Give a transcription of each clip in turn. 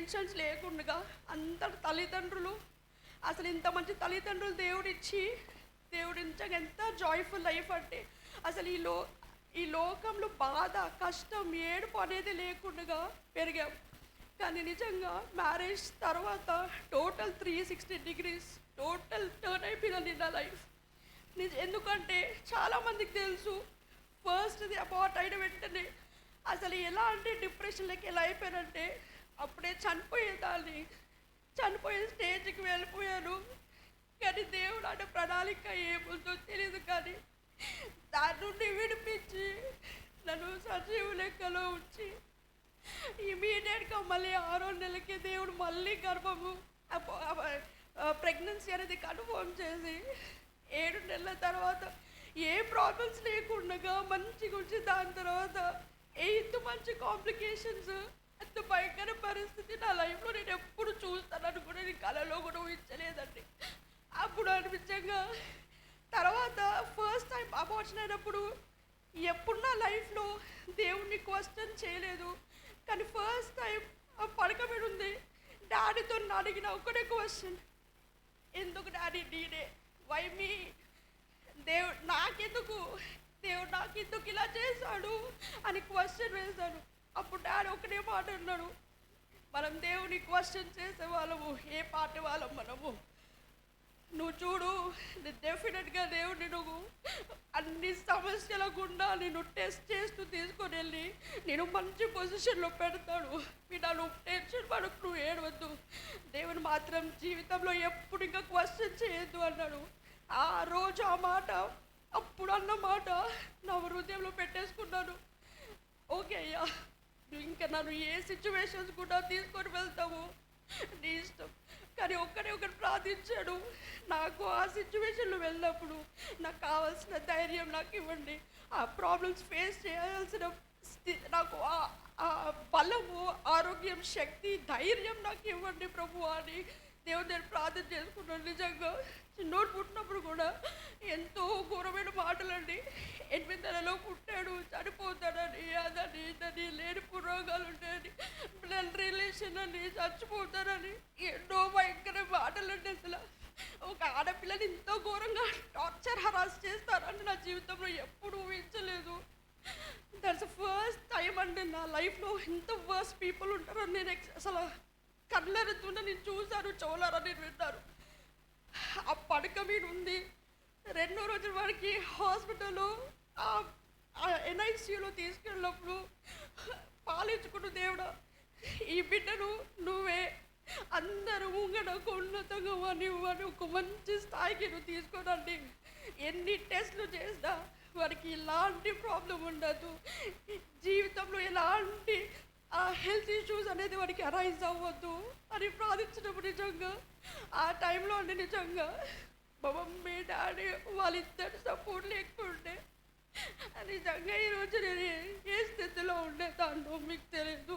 Tensions లేకుండా అందరు తల్లిదండ్రులు అసలు ఇంత మంచి తల్లిదండ్రులు దేవుడు నిజంగా ఎంత జాయ్ఫుల్ లైఫ్ అంటే అసలు ఈ లోకంలో బాధ కష్టం ఏడుపు అనేది లేకుండా పెరిగాం. కానీ నిజంగా మ్యారేజ్ తర్వాత టోటల్ 360 డిగ్రీస్ టోటల్ టర్న్ అయిపోయిందండి నా లైఫ్. ఎందుకంటే చాలామందికి తెలుసు ఫస్ట్ది అబార్ట్ అయిన వెంటనే అసలు ఎలా అంటే డిప్రెషన్లోకి ఎలా అయిపోయానంటే అప్పుడే చనిపోయే స్టేజ్కి వెళ్ళిపోయాను. కానీ దేవుడు అంటే ప్రణాళిక ఏముందో తెలియదు, కానీ దాని నుండి విడిపించి నన్ను సజీవ లెక్కలో ఉంచి ఇమీడియట్గా మళ్ళీ 6వ నెలకి దేవుడు మళ్ళీ గర్భము ప్రెగ్నెన్సీ అనేది కన్ఫర్మ్ చేసి 7 నెలల తర్వాత ఏ ప్రాబ్లమ్స్ లేకుండా మంచిగా వచ్చి దాని తర్వాత 8th మంచి కాంప్లికేషన్స్ అంత భయంకర పరిస్థితి నా లైఫ్లో నేను ఎప్పుడు చూస్తానని కూడా నేను కళలో కూడా ఊహించలేదండి. అప్పుడు అనిపించగా తర్వాత ఫస్ట్ టైం అబార్షన్ అయినప్పుడు ఎప్పుడు నా లైఫ్లో దేవుణ్ణి క్వశ్చన్ చేయలేదు. కానీ ఫస్ట్ టైం ఆ పడక మీద ఉంది డాడీతో అడిగిన ఒకటే క్వశ్చన్, ఎందుకు డాడీ నేనే, వై మీ, దేవుడు నాకెందుకు ఇలా చేశాడు అని క్వశ్చన్ వేశాను. అప్పుడు డాడీ ఒకటే మాట అన్నాడు, మనం దేవుని క్వశ్చన్ చేసే వాళ్ళము ఏ పార్టీ వాళ్ళం మనము, నువ్వు చూడు డెఫినెట్గా దేవుడిని నువ్వు అన్ని సమస్యల గుండా నేను టెస్ట్ చేస్తూ తీసుకొని వెళ్ళి నేను మంచి పొజిషన్లో పెడతాడు, నువ్వు టెన్షన్ పడకు, నువ్వు ఏడవద్దు, దేవుని మాత్రం జీవితంలో ఎప్పుడు ఇంకా క్వశ్చన్ చేయొద్దు అన్నాడు. ఆ రోజు ఆ మాట అప్పుడు అన్న మాట నా హృదయంలో పెట్టేసుకున్నాను. ఓకే అయ్యా, నువ్వు ఇంకా నన్ను ఏ సిచ్యువేషన్స్ కూడా తీసుకొని వెళ్తావు నీ ఇష్టం. కానీ ఒకటి ప్రార్థించాడు, నాకు ఆ సిచ్యువేషన్లో వెళ్ళినప్పుడు నాకు కావాల్సిన ధైర్యం నాకు ఇవ్వండి, ఆ ప్రాబ్లమ్స్ ఫేస్ చేయాల్సిన నాకు ఆ బలము, ఆరోగ్యం, శక్తి, ధైర్యం నాకు ఇవ్వండి ప్రభు అని దేవుని దగ్గర ప్రార్థన చేసుకున్నాను. నిజంగా చిన్నోడు పుట్టినప్పుడు కూడా ఎంతో ఘోరమైన మాటలండి, 8 నెలలో పుట్టాడు, చనిపోతాడని, అదని ఇదని, లేనిపు రోగాలు ఉంటాయని, బ్లడ్ రిలేషన్ అని, చచ్చిపోతారని ఎన్నో భయంకర మాటలండి. అసలు ఒక ఆడపిల్లని ఎంతో ఘోరంగా టార్చర్ హరాస్ చేస్తారని నా జీవితంలో ఎప్పుడు ఊహించలేదు. దట్స్ ఫస్ట్ టైం అండి నా లైఫ్లో ఇంత వర్స్ట్ పీపుల్ ఉంటారని నేను అసలు కళ్ళెరుతుంటే నేను చూశాను, చెవులారా నేను విన్నాను. ఆ పడక మీద ఉంది 2 రోజుల వరకు హాస్పిటల్లో NICUలో తీసుకెళ్ళినప్పుడు పాలించుకున్న దేవుడా, ఈ బిడ్డను నువ్వే అందరూ నాకు ఉన్నతంగా అని ఒక మంచి స్థాయికి నువ్వు తీసుకోనండి, ఎన్ని టెస్టులు చేసినా వారికి ఎలాంటి ప్రాబ్లం ఉండదు, జీవితంలో ఎలాంటి హెల్త్ ఇష్యూస్ అనేది వాడికి అరైజ్ అవ్వద్దు అని ప్రార్థించినప్పుడు నిజంగా ఆ టైంలో అండి నిజంగా మా మమ్మీ డాడీ వాళ్ళిద్దరు సపోర్ట్ లేకుంటే నిజంగా ఈరోజు నేను ఏ స్థితిలో ఉండేదాన్నో మీకు తెలియదు.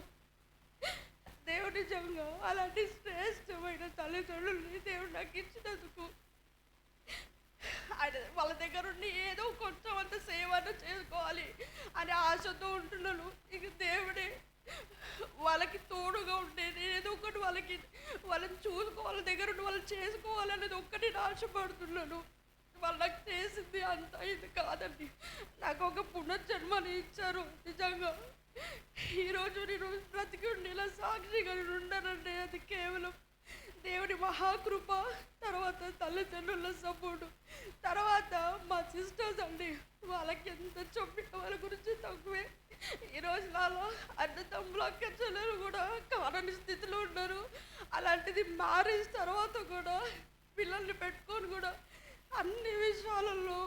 దేవుడు నిజంగా అలాంటి శ్రేష్టమైన తల్లిదండ్రులని దేవుడు నాకు ఇచ్చినందుకు ఆయన వాళ్ళ దగ్గర ఉండి ఏదో కొంచెం అంత సేవను చేసుకోవాలి అని ఆశతో ఉంటున్నాను. ఇక దేవుడే వాళ్ళకి తోడుగా ఉంటే నేను ఏదో ఒకటి వాళ్ళని చూసుకోవాలి, దగ్గర ఉండి వాళ్ళు చేసుకోవాలనేది ఒక్కటి ఆశపడుతున్నాను. వాళ్ళు నాకు చేసింది అంత ఇది కాదండి, నాకు ఒక పునర్జన్మని ఇచ్చారు. నిజంగా ఈరోజు నేను బ్రతికి ఉండి ఇలా సాక్షిగా ఉండనండి, అది కేవలం దేవుడి మహాకృప, తర్వాత తల్లిదండ్రుల సపోర్టు, తర్వాత మా సిస్టర్స్ అండి, వాళ్ళకి ఎంత చెప్పిన వాళ్ళ గురించి తక్కువే. ఈరోజు నాలో అన్నదమ్ములు అక్క చెల్లెలు కూడా కానని స్థితిలో ఉన్నారు. అలాంటిది మ్యారేజ్ తర్వాత కూడా పిల్లల్ని పెట్టుకొని కూడా అన్ని విషయాలలో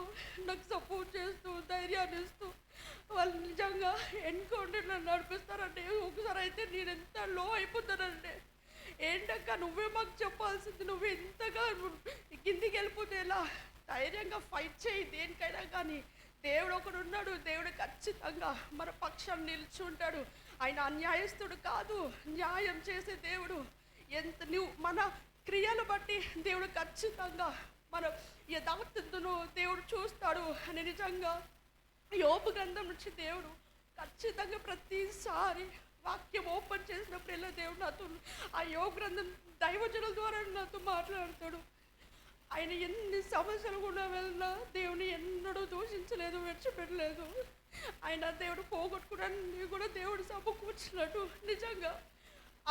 నాకు సపోర్ట్ చేస్తూ ధైర్యాన్ని ఇస్తూ వాళ్ళు నిజంగా ఎన్నుకోండి నన్ను నడిపిస్తారంటే ఒకసారి అయితే నేను ఎంత లో అయిపోతానంటే, ఏంటక్క నువ్వే మాకు చెప్పాల్సింది, నువ్వు ఎంతగా కిందికి వెళ్ళిపోతే ఎలా, ధైర్యంగా ఫైట్ చేయి దేనికైనా, కానీ దేవుడు ఒకడు ఉన్నాడు, దేవుడు ఖచ్చితంగా మన పక్షాన్ని నిలిచి ఉంటాడు. ఆయన అన్యాయస్తుడు కాదు, న్యాయం చేసే దేవుడు. నువ్వు మన క్రియలు బట్టి దేవుడు ఖచ్చితంగా మన యథార్థతను దేవుడు చూస్తాడు అని నిజంగా యోబు గ్రంథం నుంచి దేవుడు ఖచ్చితంగా ప్రతిసారి వాక్యం ఓపెన్ చేసినప్పుడు ఇలా దేవుడు నాతో ఆ యోగ గ్రంథం దైవజనుల ద్వారా నాతో మాట్లాడతాడు. ఆయన ఎన్ని సమస్యలు కూడా వెళ్ళినా దేవుని ఎన్నడూ దూషించలేదు, విడిచిపెట్టలేదు. ఆయన దేవుడు పోగొట్టుకున్నాను కూడా దేవుడు సమకూర్చున్నాడు. నిజంగా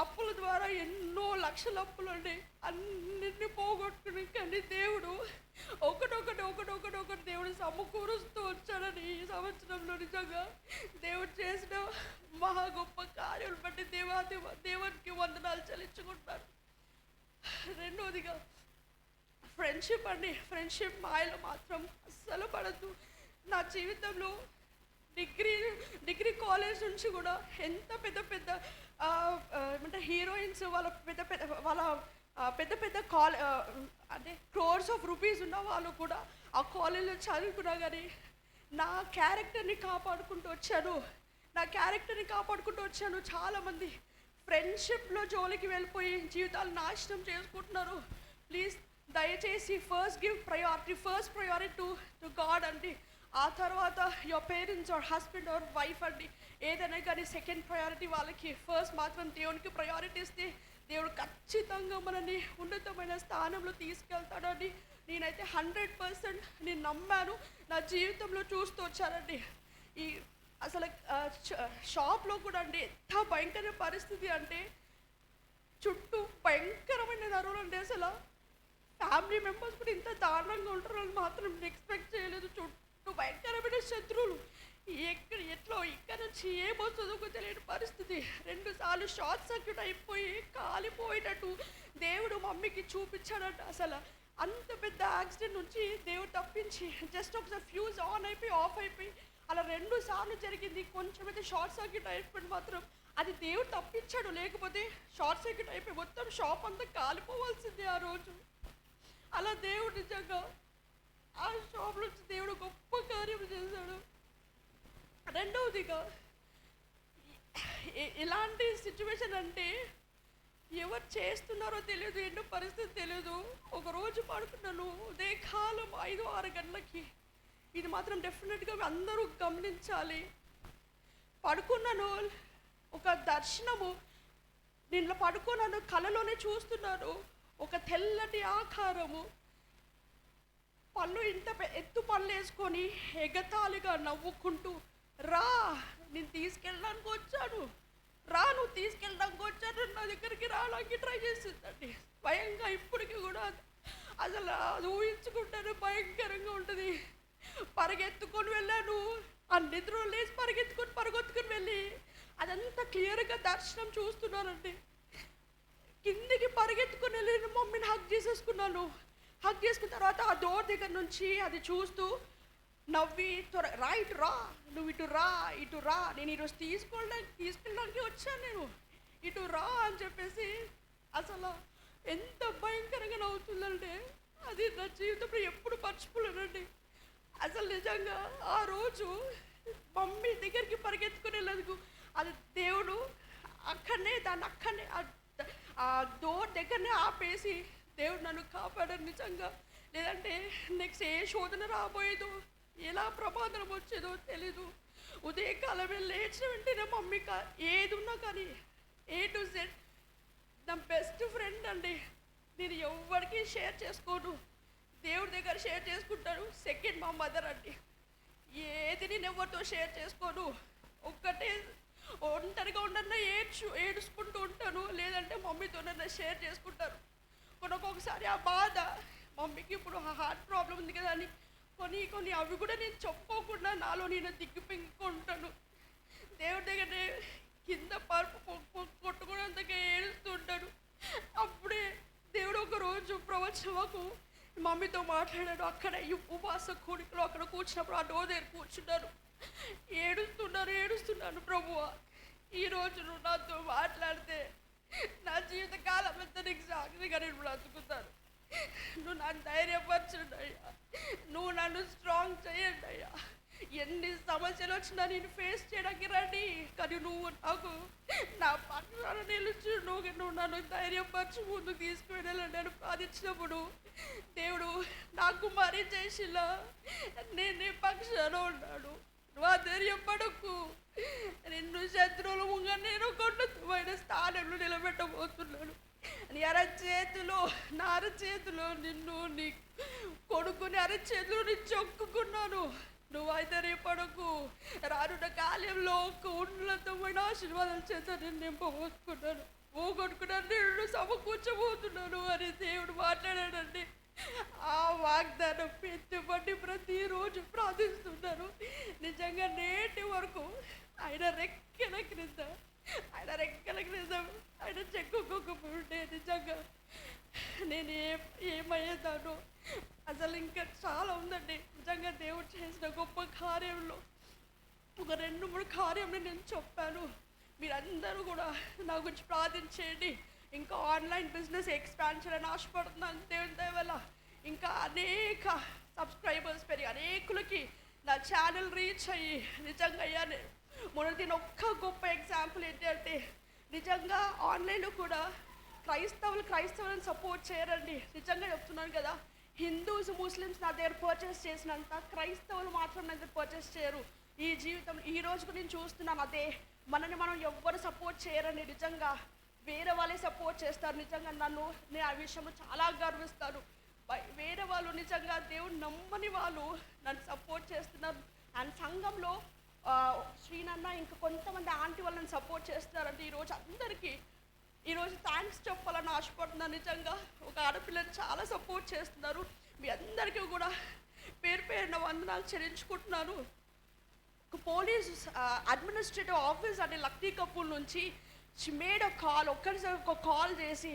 అప్పుల ద్వారా ఎన్నో లక్షల అప్పులు అండి, అన్నిటిని పోగొట్టుకుని కానీ దేవుడు ఒకటొకటి దేవుడు సమకూరుస్తూ వచ్చాడని ఈ సంవత్సరంలో నిజంగా దేవుడు చేసిన మహా గొప్ప కార్యాలు బట్టి దేవునికి వందనాలు చెల్లించుకుంటారు. రెండోదిగా ఫ్రెండ్షిప్ అండి. ఫ్రెండ్షిప్ మాయలో మాత్రం అస్సలు పడద్దు. నా జీవితంలో డిగ్రీ కాలేజ్ నుంచి కూడా ఎంత పెద్ద పెద్ద ఏమంటే హీరోయిన్స్ వాళ్ళ పెద్ద పెద్ద అంటే క్రోర్స్ ఆఫ్ రూపీస్ ఉన్న వాళ్ళు కూడా ఆ కాలేజ్లో చదువుకున్నా కానీ నా క్యారెక్టర్ని కాపాడుకుంటూ వచ్చాను. చాలామంది ఫ్రెండ్షిప్లో జోలికి వెళ్ళిపోయి జీవితాలు నాశనం చేసుకుంటున్నారు. ప్లీజ్ దయచేసి ఫస్ట్ ప్రయారిటీ టు గాడ్ అండి. ఆ తర్వాత your parents are husband or wife అండి, ఏదైనా కానీ సెకండ్ ప్రయారిటీ వాళ్ళకి. ఫస్ట్ మాత్రం దేవునికి ప్రయారిటీ ఇస్తే దేవుడు ఖచ్చితంగా మనల్ని ఉన్నతమైన స్థానంలో తీసుకెళ్తాడని నేనైతే 100% నేను నమ్మాను. నా జీవితంలో చూస్తూ వచ్చానండి. ఈ అసలు షాప్లో కూడా అండి ఎంత భయంకర పరిస్థితి అంటే చుట్టూ భయంకరమైన నరువులు అండి. అసలు ఫ్యామిలీ మెంబర్స్ కూడా ఇంత దారుణంగా ఉంటారని మాత్రం ఎక్స్పెక్ట్ చేయలేదు. చుట్టూ భయంకరమైన శత్రువులు. ఇక్కడ నుంచి ఏమొస్తుందో తెలియని పరిస్థితి. 2 సార్లు షార్ట్ సర్క్యూట్ అయిపోయి కాలిపోయినట్టు దేవుడు మమ్మీకి చూపించాడంట. అసలు అంత పెద్ద యాక్సిడెంట్ నుంచి దేవుడు తప్పించి జస్ట్ ఒకసారి ఫ్యూజ్ ఆన్ అయిపోయి ఆఫ్ అయిపోయి అలా 2 సార్లు జరిగింది. కొంచెం అయితే షార్ట్ సర్క్యూట్ అయిపోయింది, మాత్రం అది దేవుడు తప్పించాడు. లేకపోతే షార్ట్ సర్క్యూట్ అయిపోయి మొత్తం షాప్ అంతా కాలిపోవాల్సిందే ఆ రోజు. అలా దేవుడు నిజంగా ఆ షాప్ నుంచి దేవుడు గొప్ప కార్యం చేశాడు. రెండవదిగా ఎలాంటి సిచ్యువేషన్ అంటే ఎవరు చేస్తున్నారో తెలియదు, ఎన్నో పరిస్థితి తెలియదు. ఒకరోజు పడుకున్నాను ఉదయకాలం 5-6 గంటలకి. ఇది మాత్రం డెఫినెట్గా అందరూ గమనించాలి. పడుకున్నాను, ఒక దర్శనము. నేను పడుకున్నాను, కళలోనే చూస్తున్నాను ఒక తెల్లటి ఆకారము, పళ్ళు ఇంత ఎత్తు పళ్ళు వేసుకొని ఎగతాళిగా నవ్వుకుంటూ, రా నేను తీసుకెళ్ళడానికి వచ్చాను, నువ్వు తీసుకెళ్ళడానికి వచ్చాను, నా దగ్గరికి రావడానికి ట్రై చేస్తుందండి. భయంగా ఇప్పటికీ కూడా అసలు అది ఊహించుకుంటాను, భయంకరంగా ఉంటుంది. పరిగెత్తుకొని వెళ్ళాను, ఆ నిద్రలో లేచి పరిగెత్తుకొని వెళ్ళి అదంతా క్లియర్గా దర్శనం చూస్తున్నానండి. కిందికి పరిగెత్తుకొని వెళ్ళి మమ్మీని హగ్ చేసేసుకున్నాను. హగ్ చేసుకున్న తర్వాత ఆ డోర్ దగ్గర నుంచి అది చూస్తూ నవ్వి, రా నువ్వు ఇటు రా, నేను ఈరోజు తీసుకెళ్ళడానికి వచ్చాను, నేను ఇటు రా అని చెప్పేసి అసలు ఎంత భయంకరంగా నవ్వుతుందంటే అది నా జీవితంలో ఎప్పుడు మర్చిపోలేనండి. అసలు నిజంగా ఆ రోజు మమ్మీ దగ్గరికి పరిగెత్తుకుని వెళ్ళదు, అది దేవుడు దాన్ని ఆ డోర్ దగ్గరనే ఆపేసి దేవుడు నన్ను కాపాడాడు నిజంగా. లేదంటే నెక్స్ట్ ఏ శోధన రాబోయేదో, ఎలా ప్రమాదం వచ్చేదో తెలీదు. ఉదయకాలమే లేచిన వెంటనే మమ్మీ ఏది ఉన్నా కానీ A to Z నా బెస్ట్ ఫ్రెండ్ అండి. నేను ఎవరికి షేర్ చేసుకోను, దేవుడి దగ్గర షేర్ చేసుకుంటాను. సెకండ్ మా మదర్ అండి. ఏది నేను ఎవరితో షేర్ చేసుకోను. ఒక్కటే ఒంటరిగా ఉండన్నా ఏడుచుకుంటూ ఉంటాను, లేదంటే మమ్మీతోనన్నా షేర్ చేసుకుంటాను. ఒక్కొక్కసారి ఆ బాధ మమ్మీకి ఇప్పుడు హార్ట్ ప్రాబ్లం ఉంది కదా అని కొన్ని అవి కూడా నేను చెప్పుకోకుండా నాలో నేను దిగ్గిపెంగుకుంటాను. దేవుడి దగ్గర కింద పరుపు కొట్టుకున్నంతగా ఏడుస్తూ ఉంటాను. అప్పుడే దేవుడు ఒక రోజు ప్రవచనకు మమ్మీతో మాట్లాడాడు. అక్కడ ఉపవాస కోడికలో అక్కడ కూర్చున్నప్పుడు ఆ డోర్ దగ్గర కూర్చున్నాను, ఏడుస్తున్నాను. ప్రభువా, ఈరోజు నువ్వు నాతో మాట్లాడితే నా జీవితకాలం అంతా నీకు సాక్షిగా నేను బ్రతుకుతాను. నువ్వు నన్ను ధైర్యపరచండి అయ్యా, నువ్వు నన్ను స్ట్రాంగ్ చేయండి అయ్యా. ఎన్ని సమస్యలు వచ్చినా నేను ఫేస్ చేయడానికి రండి, కానీ నువ్వు నాకు నా పక్కన నిలుచు, నువ్వు నన్ను ధైర్యపరచు, ముందుకు తీసుకువెళ్ళాలని నేను ప్రార్థించినప్పుడు దేవుడు నాకు మరీ చేసిలా నేను నీ పక్షాన ఉన్నాడు. నువ్వు ధైర్యపడకు, నిన్ను శత్రువుల ముంగ నేను ఒక ఉన్నతమైన స్థానంలో నిలబెట్టబోతున్నాను. నీ అరచేతిలో, నా అరచేతిలో నిన్ను, నీ కొడుకుని అరచేతిలో నేను చెక్కుకున్నాను. నువ్వు ఆశ్చర్యపడకు. రానున్న కాలంలో ఒక ఉన్నతమైన ఆశీర్వాదాల చేత నేను నింపబోతున్నాను. పోగొట్టుకున్నాను, నేను సమకూర్చబోతున్నాను అని దేవుడు మాట్లాడాడండి. ఆ వాగ్దానం పెట్టుబడి ప్రతిరోజు ప్రార్థిస్తున్నారు. నిజంగా నేటి వరకు ఆయన రెక్కల క్రింద, ఆయన రెక్కల క్రింద ఆయన చెక్కుకోకపోతే నిజంగా నేను ఏమయ్యేదాను. అసలు ఇంకా చాలా ఉందండి. నిజంగా దేవుడు చేసిన గొప్ప కార్యంలో ఒక 2-3 కార్యంలో నేను చెప్పాను. మీరందరూ కూడా నా గురించి ప్రార్థించేయండి. ఇంకా ఆన్లైన్ బిజినెస్ ఎక్స్పాన్షన్ అని ఆశపడుతున్నాను దేవుని దయ వల్ల. ఇంకా అనేక సబ్స్క్రైబర్స్ పెరిగి అనేకులకి నా ఛానల్ రీచ్ అయ్యి నిజంగా అయ్యాను. మొదటి ఒక్క గొప్ప ఎగ్జాంపుల్ ఏంటంటే, నిజంగా ఆన్లైన్లో కూడా క్రైస్తవులను సపోర్ట్ చేయరండి. నిజంగా చెప్తున్నాను కదా, హిందూస్ ముస్లిమ్స్ నా దగ్గర పర్చేస్ చేసినంత క్రైస్తవులు మాత్రం నా దగ్గర పర్చేస్ చేయరు. ఈ జీవితం ఈ రోజుకు నేను చూస్తున్నాను అదే. మనని మనం ఎవ్వరు సపోర్ట్ చేయరండి. నిజంగా వేరే వాళ్ళే సపోర్ట్ చేస్తారు. నిజంగా నేను ఆ విషయంలో చాలా గర్విస్తాను. వేరే వాళ్ళు నిజంగా దేవుడు నమ్మని వాళ్ళు నన్ను సపోర్ట్ చేస్తున్నారు. అండ్ సంఘంలో శ్రీనన్న ఇంకా కొంతమంది ఆంటీ వాళ్ళని సపోర్ట్ చేస్తున్నారంటే ఈరోజు అందరికీ ఈరోజు థ్యాంక్స్ చెప్పాలని ఆశపడుతున్నాను. నిజంగా ఒక ఆడపిల్లని చాలా సపోర్ట్ చేస్తున్నారు. మీ అందరికీ కూడా పేరు పేరున వందనాలు చెల్లించుకుంటున్నాను. ఒక పోలీస్ అడ్మినిస్ట్రేటివ్ ఆఫీస్ అంటే లక్టీ కపూర్ నుంచి మేడ్ అ కాల్, ఒక్కరిసారి ఒక కాల్ చేసి,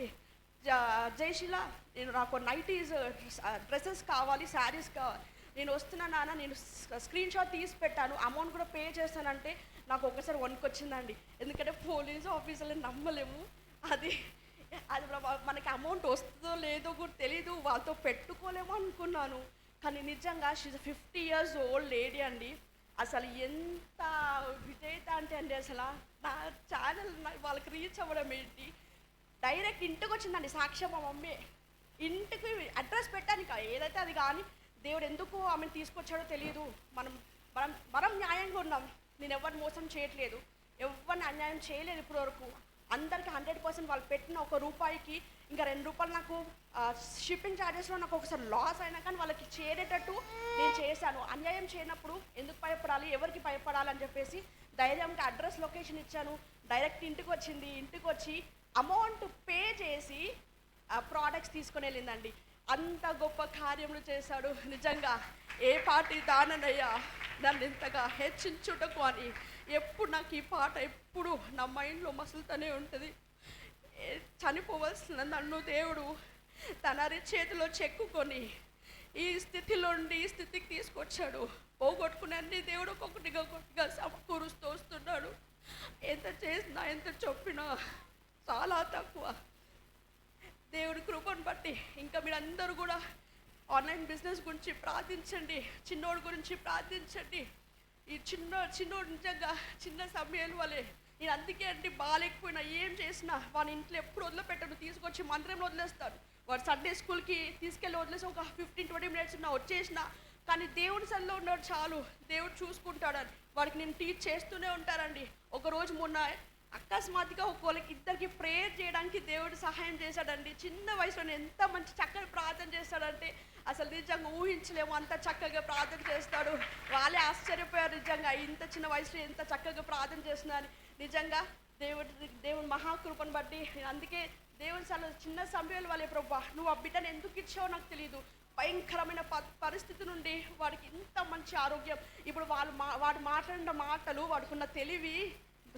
జయశీల నేను నాకు నైటీస్ డ్రెస్సెస్ కావాలి, శారీస్ కావాలి, నేను వస్తున్నా నాన్న, నేను స్క్రీన్ షాట్ తీసి పెట్టాను, అమౌంట్ కూడా పే చేస్తానంటే నాకు ఒక్కసారి వణుకొచ్చిందండి. ఎందుకంటే పోలీస్ ఆఫీసర్ని నమ్మలేము. అది మనకి అమౌంట్ వస్తుందో లేదో కూడా తెలీదు, వాళ్ళతో పెట్టుకోలేమో అనుకున్నాను. కానీ నిజంగా షీజ్ 50 years old లేడీ అండి. అసలు ఎంత విజేత అంటే అండి, అసలు నా ఛానల్ వాళ్ళకి రీచ్ అవ్వడం ఏంటి, డైరెక్ట్ ఇంటికి వచ్చిందండి సాక్ష్యం. మా మమ్మీ ఇంటికి అడ్రస్ పెట్టాను, ఏదైతే అది. కానీ దేవుడు ఎందుకు ఆమెను తీసుకొచ్చాడో తెలియదు. మనం న్యాయంగా ఉన్నాం. నేను ఎవరిని మోసం చేయట్లేదు, ఎవరిని అన్యాయం చేయలేదు ఇప్పటివరకు. అందరికీ 100% వాళ్ళు పెట్టిన ₹1 ఇంకా ₹2 నాకు షిప్పింగ్ ఛార్జెస్లో నాకు ఒకసారి లాస్ అయినా కానీ వాళ్ళకి చేరేటట్టు నేను చేశాను. అన్యాయం చేయనప్పుడు ఎందుకు భయపడాలి, ఎవరికి భయపడాలి అని చెప్పేసి ధైర్యంగా అడ్రస్ లొకేషన్ ఇచ్చాను. డైరెక్ట్ ఇంటికి వచ్చింది. ఇంటికి వచ్చి అమౌంట్ పే చేసి ప్రోడక్ట్స్ తీసుకొని వెళ్ళిందండి. అంత గొప్ప కార్యములు చేశాడు. నిజంగా ఏ పాటి దాననయ్యా నన్ను ఇంతగా హెచ్చించుటకు అని ఎప్పుడు నాకు ఈ పాట ఎప్పుడు నా మైండ్లో మసులుతూనే ఉంటుంది. చనిపోవలసిన నన్ను దేవుడు తన అరిచేతిలో చెక్కుకొని ఈ స్థితిలో నుండి ఈ స్థితికి తీసుకొచ్చాడు. పోగొట్టుకుని అన్ని దేవుడు ఒక్కొక్కటిగా సమకూరుస్తూ వస్తున్నాడు. ఎంత చేసినా ఎంత చెప్పినా చాలా తక్కువ. దేవుడి కృపను బట్టి ఇంకా మీరందరూ కూడా ఆన్లైన్ బిజినెస్ గురించి ప్రార్థించండి, చిన్నోడి గురించి ప్రార్థించండి. ఈ చిన్నోడు నిజంగా చిన్న సమయాల వల్లే నేను అందుకే అంటే బాగాలేకపోయినా ఏం చేసినా వాని ఇంట్లో ఎప్పుడు వదిలిపెట్టను, తీసుకొచ్చి మందిరంలో వదిలేస్తాను. వాడు సండే స్కూల్కి తీసుకెళ్ళి వదిలేసి ఒక 15-20 minutes ఉన్నా వచ్చేసిన, కానీ దేవుడి సన్నిలో ఉన్నాడు చాలు, దేవుడు చూసుకుంటాడని వాడికి నేను టీచ్ చేస్తూనే ఉంటానండి. ఒకరోజు మొన్న అకస్మాత్తుగా ఇద్దరికి ప్రేయర్ చేయడానికి దేవుడు సహాయం చేశాడండి. చిన్న వయసులో ఎంత మంచి చక్కగా ప్రార్థన చేస్తాడంటే అసలు నిజంగా ఊహించలేము, అంత చక్కగా ప్రార్థన చేస్తాడు. వాళ్ళే ఆశ్చర్యపోయారు, నిజంగా ఇంత చిన్న వయసులో ఎంత చక్కగా ప్రార్థన చేస్తున్నాను. నిజంగా దేవుడి మహాకృపను బట్టి నేను అందుకే దేవుని చిన్న సమయాల వాళ్ళే ప్రభా నువ్వు ఆ బిడ్డను ఎందుకు ఇచ్చావో నాకు తెలియదు. భయంకరమైన పరిస్థితి నుండి వాడికి ఇంత మంచి ఆరోగ్యం. ఇప్పుడు వాడు మాట్లాడిన మాటలు, వాడుకున్న తెలివి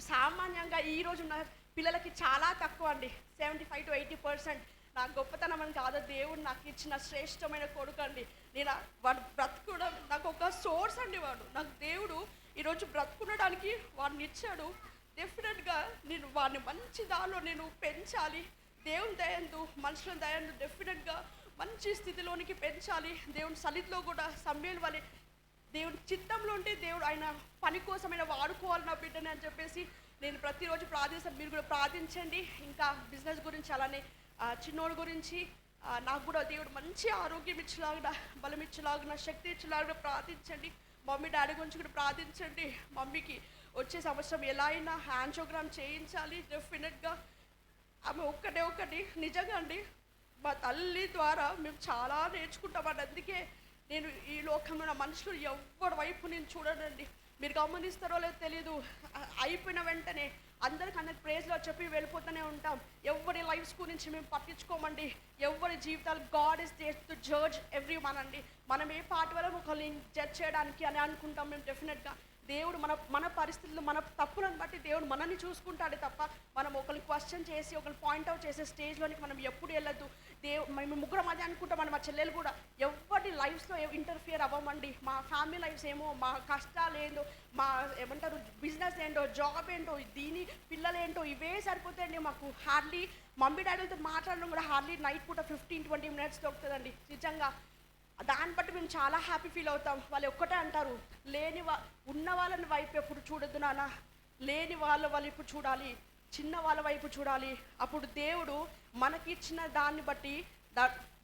సామాన్యంగా ఈ రోజు ఉన్న పిల్లలకి చాలా తక్కువ అండి. 75-80% నా గొప్పతనం అని కాదు, దేవుడు నాకు ఇచ్చిన శ్రేష్టమైన కొడుకు అండి. వాడు బ్రతుకుడం నాకు ఒక సోర్స్ అండి. నాకు దేవుడు ఈరోజు బ్రతుకునడానికి వాడిని ఇచ్చాడు. డెఫినెట్గా నేను వాడిని మంచి దానిలో నేను పెంచాలి. దేవుని దయందు మనుషుల దయందు డెఫినెట్గా మంచి స్థితిలోనికి పెంచాలి. దేవుని సన్నిధిలో కూడా సమయాల వల్లే దేవుడి చిత్తంలో ఉంటే దేవుడు ఆయన పని కోసమైనా వాడుకోవాలి నా బిడ్డని అని చెప్పేసి నేను ప్రతిరోజు ప్రార్థిస్తాను. మీరు కూడా ప్రార్థించండి. ఇంకా బిజినెస్ గురించి అలానే చిన్నోడి గురించి నాకు కూడా దేవుడు మంచి ఆరోగ్యం ఇచ్చేలాగా, బలం ఇచ్చేలాగా, శక్తి ఇచ్చేలాగా ప్రార్థించండి. మమ్మీ డాడీ గురించి కూడా ప్రార్థించండి. మమ్మీకి వచ్చే సంవత్సరం ఎలా అయినా యాంజియోగ్రామ్ చేయించాలి డెఫినెట్గా. ఆమె ఒక్కటే ఒకటి నిజంగా అండి, మా తల్లి ద్వారా మేము చాలా నేర్చుకుంటామండి. అందుకే నేను ఈ లోకంలో ఉన్న మనుషులు ఎవరి వైపు నేను చూడనండి. మీరు గమనిస్తారో లేదో తెలీదు, అయిపోయిన వెంటనే అందరికి అందరికి ప్రేజ్లో చెప్పి వెళ్ళిపోతూనే ఉంటాం. ఎవరి లైఫ్స్ గురించి మేము పట్టించుకోమండి. ఎవరి జీవితాలు God is there to judge everyone అండి. మనం ఏ పార్ట్ వల్ల ఒకరిని జడ్జ్ చేయడానికి అని అనుకుంటాం మేము. డెఫినెట్గా దేవుడు మన పరిస్థితులు, మన తప్పులను బట్టి దేవుడు మనల్ని చూసుకుంటాడే తప్ప మనం ఒకరిని క్వశ్చన్ చేసి ఒకరిని పాయింట్అవుట్ చేసే స్టేజ్లోనికి మనం ఎప్పుడు వెళ్ళొద్దు. మేము ముగ్గురం అదే అనుకుంటాం. మా చెల్లెలు కూడా ఎవరి లైఫ్స్లో ఇంటర్ఫియర్ అవ్వమండి. మా ఫ్యామిలీ లైఫ్స్ ఏమో, మా కష్టాలు ఏంటో, మా ఏమంటారు బిజినెస్ ఏంటో, జాబ్ ఏంటో, దీని పిల్లలు ఏంటో, ఇవే సరిపోతాయండి మాకు. హార్డ్లీ మమ్మీ డాడీలతో మాట్లాడడం కూడా హార్డ్లీ నైట్ పూట 15-20 మినిట్స్ దొరుకుతుందండి నిజంగా. దాన్ని బట్టి మేము చాలా హ్యాపీ ఫీల్ అవుతాం. వాళ్ళు ఒక్కటే అంటారు, ఉన్న వాళ్ళని వైపు ఎప్పుడు చూడొద్దు నాన్న, లేని వాళ్ళ వైపు చూడాలి, చిన్న వాళ్ళ వైపు చూడాలి. అప్పుడు దేవుడు మనకి ఇచ్చిన దాన్ని బట్టి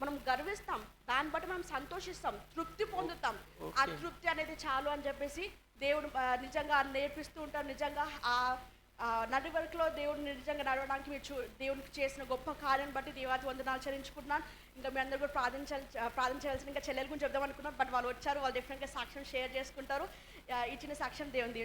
మనం గర్విస్తాం, దాన్ని బట్టి మనం సంతోషిస్తాం, తృప్తి పొందుతాం. ఆ తృప్తి అనేది చాలు అని చెప్పేసి దేవుడు నిజంగా నేర్పిస్తూ ఉంటారు. నిజంగా నడివరకులో దేవుడు నిజంగా నడవడానికి మీరు దేవునికి చేసిన గొప్ప కార్యం బట్టి దేవాది వందనాలు చెల్లించుకుంటున్నాను. ఇంకా మీ అందరూ కూడా ప్రార్థించాల్సిన ఇంకా చెల్లెల గురించి చెప్దాం అనుకున్నాను. బట్ వాళ్ళు వచ్చారు, వాళ్ళు డెఫినెట్గా సాక్ష్యం షేర్ చేసుకుంటారు. ఇచ్చిన సాక్ష్యం దేవుని